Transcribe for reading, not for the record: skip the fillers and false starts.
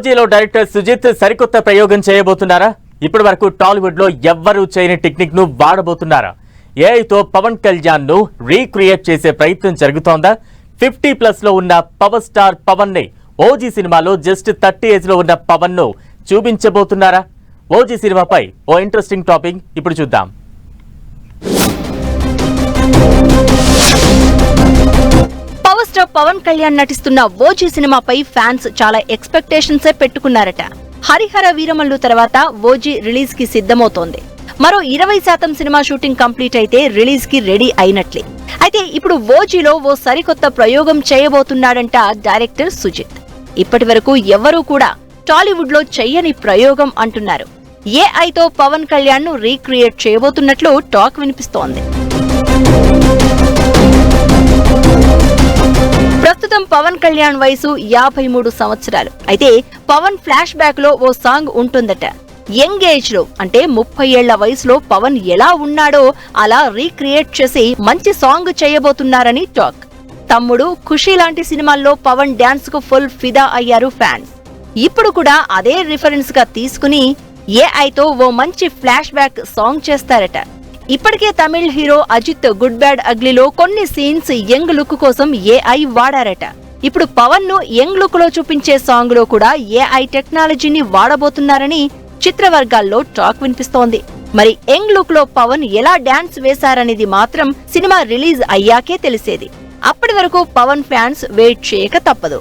ఓజీలో director Sujith సరికొత్త ప్రయోగం చేయబోతున్నారా? ఇప్పటి వరకు టాలీవుడ్ లో ఎవ్వరూ చేయని టెక్నిక్ ను వాడబోతున్నారా? ఏఐతో పవన్ కళ్యాణ్ ను రీక్రియేట్ చేసే ప్రయత్నం జరుగుతోందా? 50+ లో ఉన్న పవర్ స్టార్ పవన్ ని ఓజీ సినిమాలో జస్ట్ 30 ఏజ్ లో ఉన్న పవన్ ను చూపించబోతున్నారా? ఓజీ సినిమాపై ఓ ఇంట్రెస్టింగ్ టాపిక్ ఇప్పుడు చూద్దాం. పవర్ స్టార్ పవన్ కళ్యాణ్ నటిస్తున్న ఓజీ సినిమాపై ఫ్యాన్స్ చాలా ఎక్స్పెక్టేషన్సే పెట్టుకున్నారట. హరిహర వీరమల్లు తర్వాత ఓజీ రిలీజ్ కి సిద్ధమవుతోంది. మరో 20% సినిమా షూటింగ్ కంప్లీట్ అయితే రిలీజ్ కి రెడీ అయినట్లే. అయితే ఇప్పుడు ఓజీలో ఓ సరికొత్త ప్రయోగం చేయబోతున్నాడంట డైరెక్టర్ సుజిత్. ఇప్పటి వరకు ఎవ్వరూ కూడా టాలీవుడ్ లో చెయ్యని ప్రయోగం అంటున్నారు. ఏఐతో పవన్ కళ్యాణ్ ను రీక్రియేట్ చేయబోతున్నట్లు టాక్ వినిపిస్తోంది. ప్రస్తుతం పవన్ కళ్యాణ్ వయసు 53 సంవత్సరాలు. అయితే పవన్ ఫ్లాష్ బ్యాక్ లో ఓ సాంగ్ ఉంటుందట. యంగ్ ఏజ్ లో అంటే 30 ఏళ్ల వయసులో పవన్ ఎలా ఉన్నాడో అలా రీక్రియేట్ చేసి మంచి సాంగ్ చేయబోతున్నారని టాక్. తమ్ముడు, ఖుషి లాంటి సినిమాల్లో పవన్ డాన్స్ కు ఫుల్ ఫిదా అయ్యారు ఫ్యాన్స్. ఇప్పుడు కూడా అదే రిఫరెన్స్ గా తీసుకుని ఏఐతో ఓ మంచి ఫ్లాష్ బ్యాక్ సాంగ్ చేస్తారట. ఇప్పటికే Tamil hero Ajith good bad అగ్లీలో కొన్ని సీన్స్ యంగ్ లుక్ కోసం ఏఐ వాడారట. ఇప్పుడు పవన్ ను యంగ్ లుక్ లో చూపించే సాంగ్ లో కూడా ఏఐ టెక్నాలజీని వాడబోతున్నారని చిత్ర వర్గాల్లో టాక్ వినిపిస్తోంది. మరి యంగ్ లుక్ లో పవన్ ఎలా డాన్స్ వేశారనేది మాత్రం సినిమా రిలీజ్ అయ్యాకే తెలిసేది. అప్పటి వరకు పవన్ ఫ్యాన్స్ వెయిట్ చేయక తప్పదు.